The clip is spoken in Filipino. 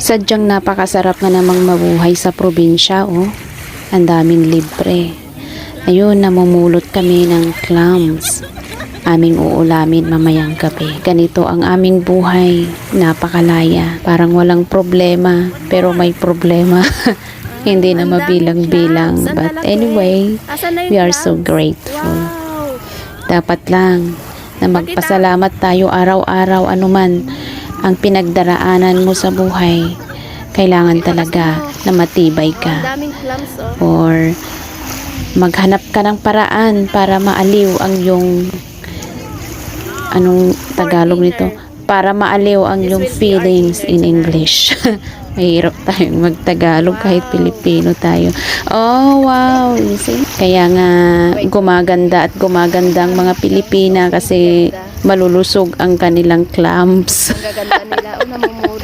Sadyang napakasarap nga namang mabuhay sa probinsya, oh. Ang daming libre. Ayun, namumulot kami ng clams. Aming uulamin mamayang gabi. Ganito ang aming buhay. Napakalaya. Parang walang problema, pero may problema. Hindi na mabilang-bilang. But anyway, we are so grateful. Dapat lang na magpasalamat tayo araw-araw, anuman ang pinagdaraanan mo sa buhay. Kailangan talaga na matibay ka. Or maghanap ka ng paraan para maaliw ang yung anong Tagalog nito? Para maaliw ang yung feelings in English. Mahirap tayong magtagalog kahit Pilipino tayo. Oh, wow. You see? Kaya nga gumaganda at gumaganda ang mga Pilipina kasi malulusog ang kanilang clams. Ang gaganda nila. O, namumuro.